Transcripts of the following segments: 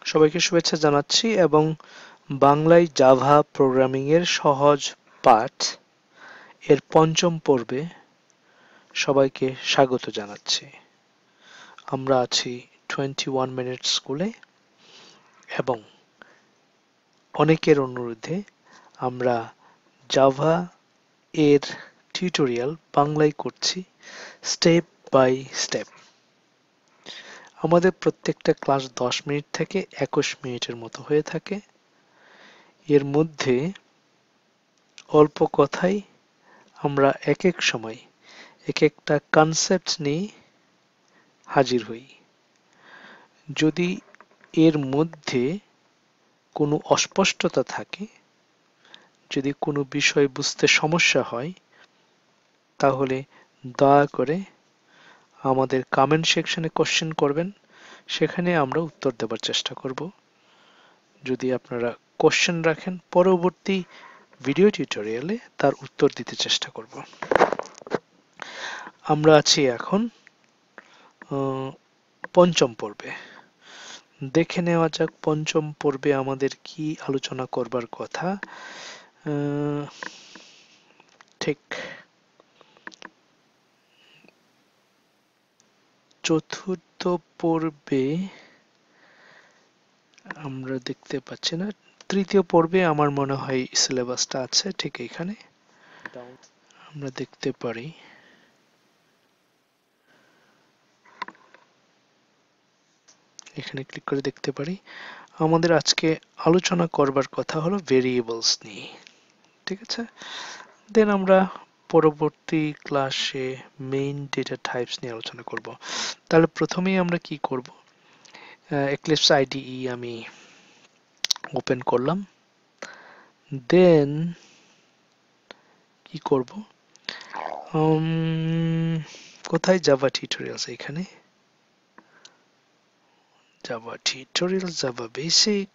সবাইকে শুভেচ্ছা জানাচ্ছি এবং বাংলায় জাভা প্রোগ্রামিং এর সহজ পাঠ এর পঞ্চম পর্বে সবাইকে স্বাগত জানাচ্ছি। আমরা আছি 21 মিনিট স্কুলে এবং অনেকের অনুরোধে আমরা জাভা এর টিউটোরিয়াল বাংলায় করছি স্টেপ বাই স্টেপ। আমাদের প্রত্যেকটা ক্লাস 10 মিনিট থেকে 21 মিনিটের মতো হয়ে থাকে। এর মধ্যে অল্প কথায় আমরা এক এক সময় এক একটা কনসেপ্ট নিয়ে হাজির হই। যদি এর মধ্যে কোনো অস্পষ্টতা থাকে, যদি কোনো বিষয় বুঝতে সমস্যা হয়, তাহলে দয়া করে আমাদের কমেন্ট সেকশনে কোশ্চেন করবেন, সেখানে আমরা উত্তর দেওয়ার চেষ্টা করব। যদি আপনারা কোশ্চেন রাখেন, পরবর্তী ভিডিও টিউটোরিয়ালে তার উত্তর দিতে চেষ্টা করব। আমরা আছি এখন পঞ্চম পর্বে। দেখে নেওয়া যাক পঞ্চম পর্বে আমাদের কি আলোচনা করবার কথা। ঠিক চতুর্থ পর্বে আমরা দেখতে পাচ্ছি না, তৃতীয় পর্বে আমার মনে হয় সিলেবাসটা আছে ঠিক এখানে আমরা দেখতে পারি। এখানে ক্লিক করে দেখতে পারি আমাদের আজকে আলোচনা করবার কথা হলো ভেরিয়েবলস নিয়ে। ঠিক আছে, দেন আমরা পরবর্তী ক্লাসে মেইন ডেটা টাইপস নিয়ে আলোচনা করব। তাহলে প্রথমেই আমরা কি করব, এক্লিপসে আইডিই আমি ওপেন করলাম, দেন কি করব, কোথায় জাভা টিউটোরিয়ালস, এখানে Java tutorials, Java basic,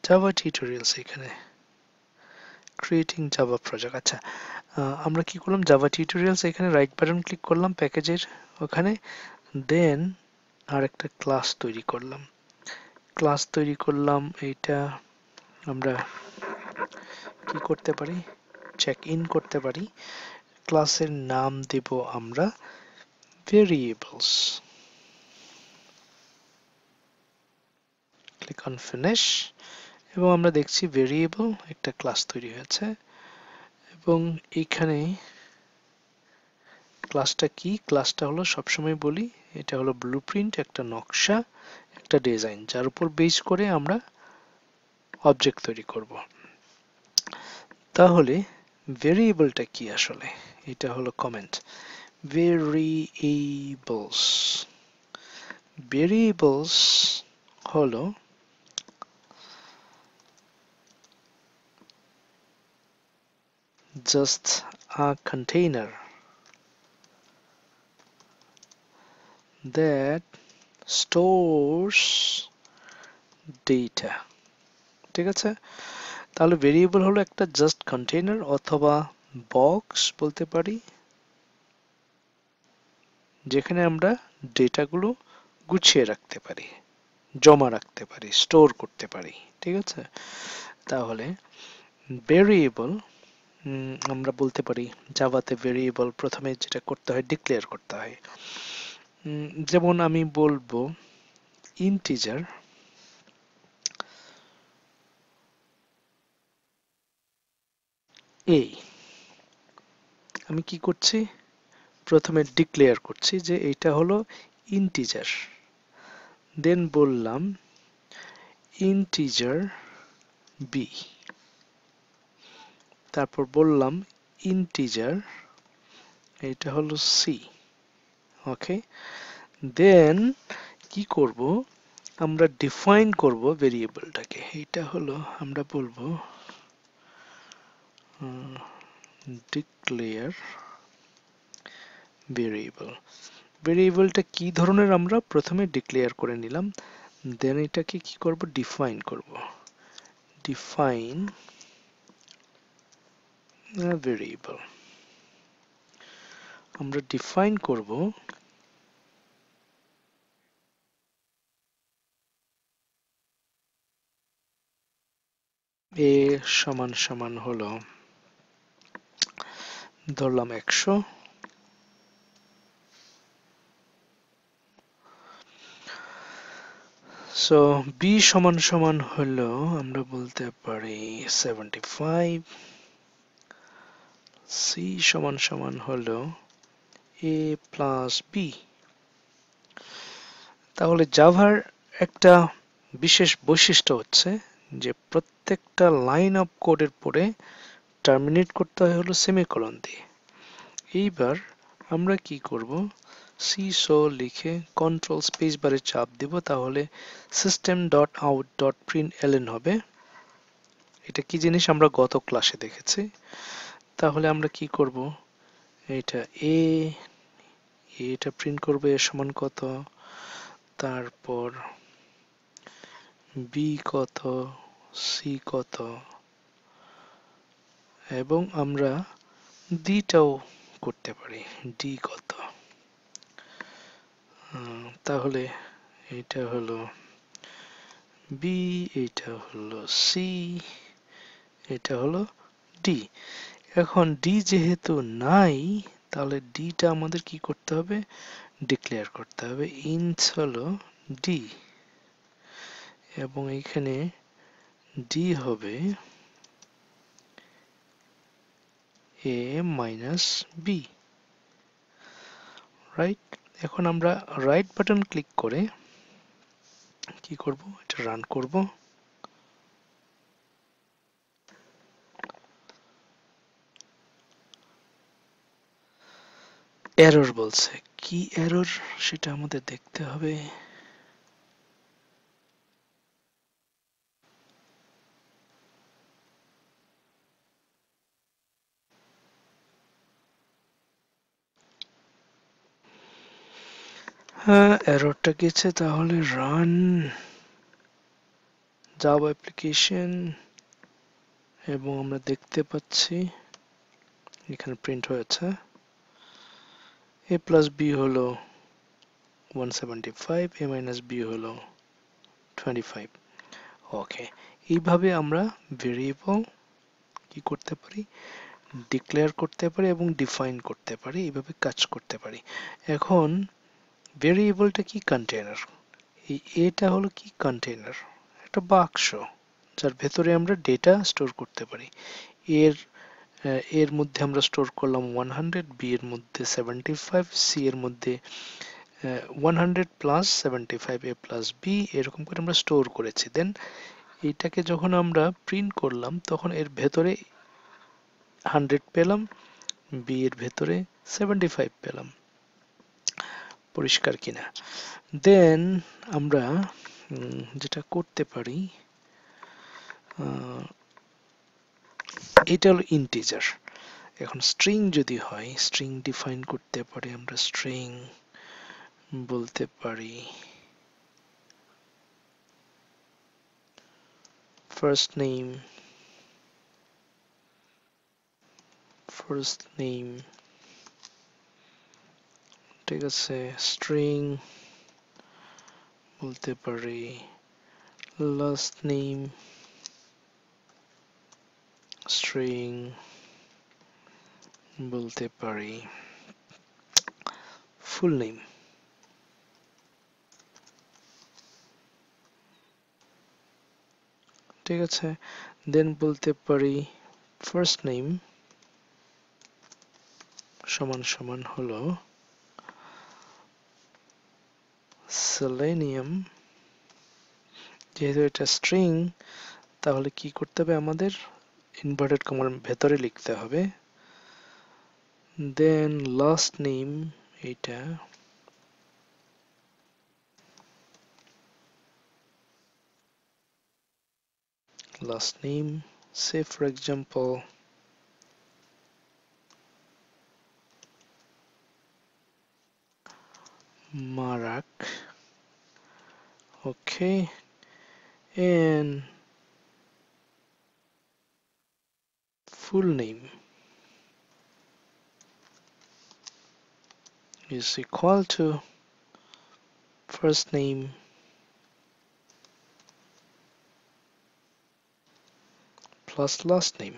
Java tutorials, এখানে ক্রিয়েটিং জাভা প্রজেক্ট। আচ্ছা, আমরা কি করলাম, জাভা টিউটোরিয়ালস এখানে রাইট বাটন ক্লিক করলাম প্যাকেজের ওখানে, দেন আর একটা ক্লাস তৈরি করলাম। এইটা আমরা কি করতে পারি, চেক ইন করতে পারি। ক্লাসের নাম দেব আমরা ভেরিয়েবলস। ক্লিক অন ফিনিশ এবং আমরা দেখছি ভেরিয়েবল একটা ক্লাস তৈরি হয়েছে। এবং এখানে ক্লাসটা কি, ক্লাসটা হলো, সবসময় বলি, এটা হলো ব্লুপ্রিন্ট, একটা নকশা, একটা ডিজাইন, যার উপর বেস করে আমরা অবজেক্ট তৈরি করব। তাহলে ভেরিয়েবলটা কি আসলে, এটা হলো কমেন্ট। ভেরিয়েবলস হলো just a container that stores data। ঠিক আছে, তাহলে ভেরিয়েবল হলো একটা জাস্ট কন্টেইনার অথবা বক্স বলতে পারি, যেখানে আমরা ডেটাগুলো গুছিয়ে রাখতে পারি, জমা রাখতে পারি, স্টোর করতে পারি। ঠিক আছে, তাহলে ভেরিয়েবল আমরা বলতে পারি, জাভাতে ভেরিয়েবল প্রথমে যেটা করতে হয় ডিক্লেয়ার করতে হয়। যেমন আমি বলবো ইন্টিজার a, আমি কি করছি, প্রথমে ডিক্লেয়ার করছি যে এটা হলো ইন্টিজার, দেন বললাম ইন্টিজার b, তারপর বললাম ইন্টিজার, এটা হলো c। ওকে, দেন কি করব, আমরা ডিফাইন করব ভেরিয়েবলটাকে। এটা হলো, আমরা বলবো ডিক্লেয়ার ভেরিয়েবল। ভেরিয়েবলটা কি ধরনের আমরা প্রথমে ডিক্লেয়ার করে নিলাম, দেন এটাকে কি করব, ডিফাইন করব। ডিফাইন ভেরিয়েবল, আমরা ডিফাইন করব এ সমান সমান হলো ধরলাম 100, সো বি সমান সমান হলো আমরা বলতে পারি 75, সি সমান সমান হলো এ প্লাস বি। তাহলে জাভার একটা বিশেষ বৈশিষ্ট্য হচ্ছে যে প্রত্যেকটা লাইন অফ কোডের পরে টার্মিনেট করতে হয় হলো সেমিকোলন দিয়ে। এইবার আমরা কি করব, সিসো লিখে কন্ট্রোল স্পেস বারে চাপ দিব, তাহলে system.out.println হবে। এটা কি জিনিস আমরা গত ক্লাসে দেখেছি। তাহলে আমরা কি করব, এটা এটা প্রিন্ট করবে এর সমান কত, তারপর বি কত, সি কত, এবং আমরা ডিটাও করতে পারি, ডি কত। তাহলে এটা হলো বি, এটা হলো সি, এটা হলো ডি। এখন ডি যেহেতু নাই, তাহলে ডিটা আমাদের কি করতে হবে, ডিক্লেয়ার করতে হবে। ইন্ট হলো ডি, এবং এখানে ডি হবে এ মাইনাস বি, রাইট। এখন আমরা রাইট বাটন ক্লিক করে কি করব, এটা রান করব। এরর বলছে, কি এরর সেটা আমাদের দেখতে হবে। হ্যাঁ, এররটা গেছে, তাহলে রান জাভা অ্যাপ্লিকেশন, এবং আমরা দেখতে পাচ্ছি এখানে প্রিন্ট হয়েছে a প্লাস বি হলো 175, a মাইনাস বি হলো 25। ওকে, এইভাবে আমরা ভেরিয়েবল কি করতে পারি, ডিক্লেয়ার করতে পারি এবং ডিফাইন করতে পারি, এইভাবে কাজ করতে পারি। এখন ভেরিয়েবলটা কি, কন্টেইনার। এই এটা হলো কি, কন্টেইনার, একটা বাক্স যার ভেতরে আমরা ডেটা স্টোর করতে পারি। এর এর মধ্যে আমরা স্টোর করলাম 100, বি এর মধ্যে 75, সি এর মধ্যে 100 প্লাস 75, এ প্লাস বি, এরকম করে আমরা স্টোর করেছি। দেন এইটাকে যখন আমরা প্রিন্ট করলাম তখন এর ভেতরে 100 পেলাম, বি এর ভেতরে 75 পেলাম। পরিষ্কার কিনা? দেন আমরা যেটা করতে পারি, এটা হলো ইন্টিজার। এখন স্ট্রিং যদি হয়, স্ট্রিং ডিফাইন করতে পারি আমরা। স্ট্রিং বলতে পারি ফার্স্ট নেম, ঠিক আছে। স্ট্রিং বলতে পারি লাস্ট নেম, স্ট্রিং বলতে পারি ফুল নেম, ঠিক আছে। দেন বলতে পারি ফার্স্ট নেম সমান সমান হলো সেলেনিয়াম। যেহেতু এটা স্ট্রিং, তাহলে কি করতে হবে, আমাদের ইনভার্টেড কমার ভেতরে লিখতে হবে। দেন লাস্ট নেম, এটা last name, say for example Marak, okay, and full name is equal to first name plus last name.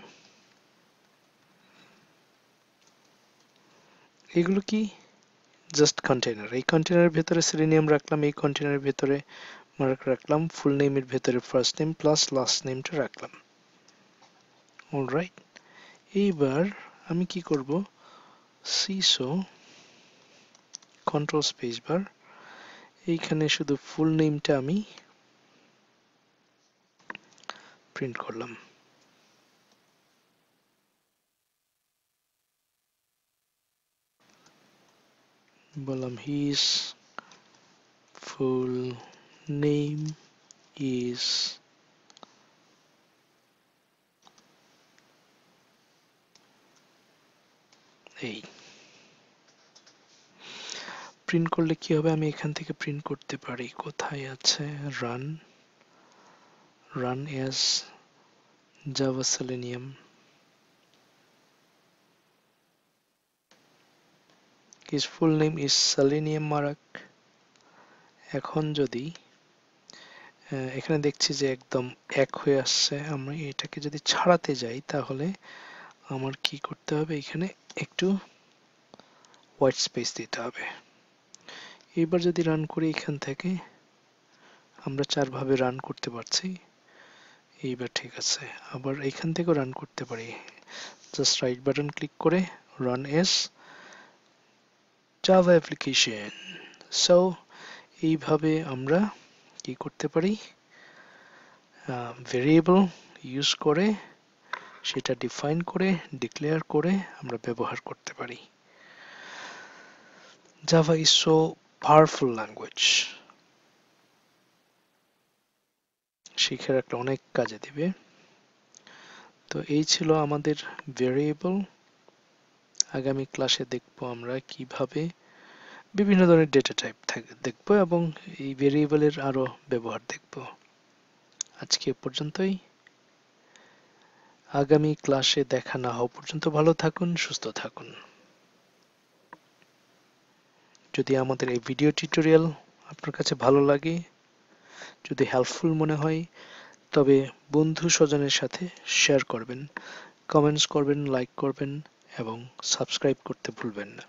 এগুলো কি? Just container. এই কন্টেনারের ভেতরে সেলেনিয়াম রাখলাম, এই কন্টেনারের ভেতরে মার্ক রাখলাম, ফুল নেমের ভেতরে ফার্স্ট নেম প্লাস লাস্ট নেমটা রাখলাম। অলরাইট, এইবার আমি কি করব, সিসো কন্ট্রোল স্পেস বার, এইখানে শুধু ফুল নেমটা আমি প্রিন্ট করলাম। বললাম হিজ ফুল নেম ইজ এই। প্রিন্ট করলে কি হবে, আমি এখান থেকে প্রিন্ট করতে পারি, কোথায় আছে, run, run age Java selenium, his full name is selenium marak। এখন যদি এখানে দেখছি যে একদম এক হয়ে আসছে, আমি এটাকে যদি ছাড়াতে যাই তাহলে আমার কি করতে হবে, এখানে একটু হোয়াইট স্পেস দিতে হবে। এবার যদি রান করি এখান থেকে, আমরা 4 ভাবে রান করতে পারছি। এইবার ঠিক আছে, আবার এখান থেকেও রান করতে পারি, জাস্ট রাইট বাটন ক্লিক করে run S Java application. So এইভাবে আমরা কি করতে পারি, ভেরিয়েবল ইউজ করে সেটা ডিফাইন করে ডিক্লেয়ার করে আমরা ব্যবহার করতে পারি। Java is so powerful language, শিখে রাখলে অনেক কাজে দিবে। তো এই ছিল আমাদের ভেরিয়েবল। আগামী ক্লাসে দেখব আমরা কিভাবে বিভিন্ন ধরনের ডেটা টাইপ দেখব এবং এই ভেরিয়েবলের আরো ব্যবহার দেখব। আজকে এ পর্যন্তই, আগামী ক্লাসে দেখা না হওয়া পর্যন্ত ভালো থাকুন, সুস্থ থাকুন। যদি আমাদের এই ভিডিও টিউটোরিয়াল আপনার কাছে ভালো লাগে, যদি হেল্পফুল মনে হয়, তবে বন্ধু স্বজনের সাথে শেয়ার করবেন, কমেন্টস করবেন, লাইক করবেন এবং সাবস্ক্রাইব করতে ভুলবেন না।